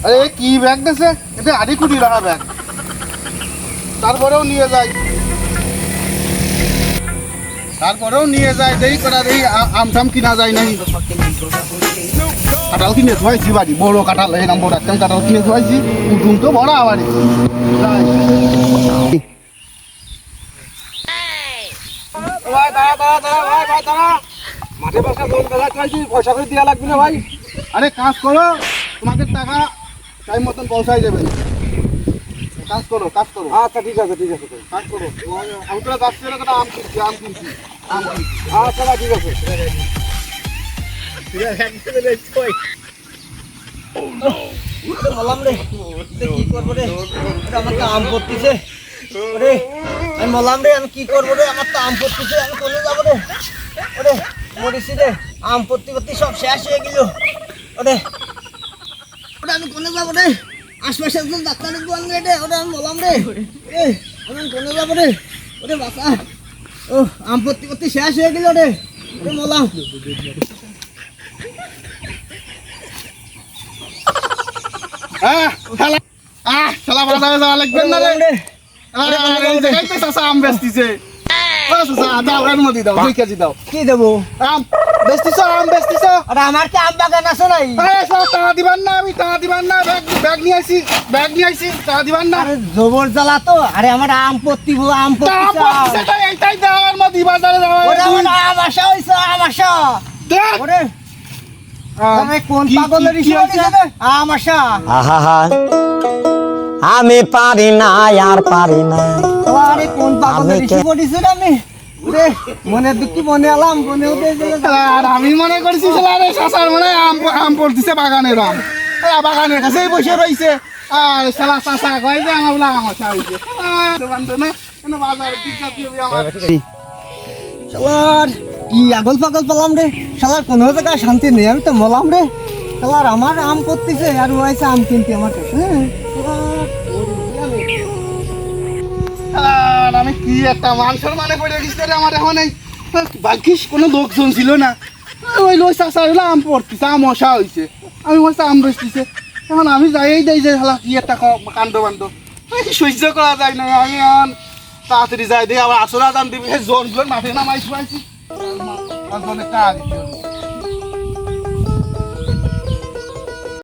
আরে কি ব্যাগ দেছে? এটা আড়ি কুটি রাখা ব্যাগ, তারপরেও নিয়ে যায়, দেই করা দেই আমটাম কিনা যায় নাই। কাঁঠাল কিনে থুয়াইছি বাড়ি, বড় কাঁঠাল, এই নাম বড় একটা কাঁঠাল কিনে থুয়াইছি, উঠুন তো বড় বাড়ি। ভাই দাঁড়া মাঠে বসা লোক দেখা চাইছি, পয়সা করে দেওয়া লাগবে না ভাই। আরে কাজ করো, তোমাদের টাকা টাইম মতন পৌঁছাই যাবে। কাজ করো। আচ্ছা ঠিক আছে কাজ করো। আমি তো যাচ্ছি না, আম কিনছি। আচ্ছা ভাই ঠিক আছে। বললাম রে কি করবো রে, আমার তো আম পড়তেছে ওরে। আমি বললাম রে আমি কি করবো রে, আমার তো আম পড়তেছে, আমি কোনে যাবো রে? ওরে মরিছি রে, আম পড়তে সব শেষ হয়ে গেল ওরে। ওরে আমি কোনে যাবো রে? আশপাশে একজন ডাক্তারের দোকান রে, ওরে আমি বললাম রে আমি কোনে যাবো রে? ওরে বাসা, ও আম পড়তে শেষ হয়ে গেল রে, ওরে বললাম। শালা বাজারে যাওয়া লাগবে না রে। এই তো চাচা আম বেচতিছে। দাও, এর মধ্যে দাও, 2 কেজি দাও। কি দেবো? আম বেচতিছ? আরে আমার কি আম বাগান আছে নাই? টাকা দিবান না, আমি টাকা দিবান না, ব্যাগ নিয়ে আইছি, টাকা দিবান না। আরে জবর জ্বালা তো, আরে আমার আম পড়তি এইটাই দাও, এর মধ্যে বাজারে যাওয়া। আম আসা হয়েছে, আম আসা ওরে। আরে কোন কি পাগলের ইস্যু হয়েছে? হয়েছে রে? আম আসা। আহা আমি পারি না, আর পারি না। আরে কোন পাগলের ইস্যু করেছে রে? আমি রে মনে দুঃখী মনে আলাম, মনে হতে আর আমি মনে করছি রে চাচার মনে আম পড়তেছে বাগানের আম, বাগানের কাছেই বসে রয়েছে। আর শালা চাচা কয় যে আমার বলে আম আসা হয়েছে। বাজারে শালার কি আগল পাগল পেলাম রে। শালার কোনো জায়গায় শান্তি নেই, আমি তো মলাম রে। শালার আমার আম পড়তেছে আর ও আইছে আম কিনতে আমার কাছে। আমি কি একটা মাংসের মানে পড়ে গেছি রে আমার। এখন এই বাকিস কোনো লোকজন ছিল না, ওই লোক চাষা হইলো আম পড়তেছে, আম মশা হয়েছে, আমি বলছি আম বেচতেছে। এখন আমি যাই দেই যে শালা কি একটা কাণ্ড বাণ্ড, সহ্য করা যায় না। আমি এখন তাড়াতাড়ি যাই দিই, আবার আসরা দাম দিবি, সেই জোর মাঠে নামাই শুয়াইছি।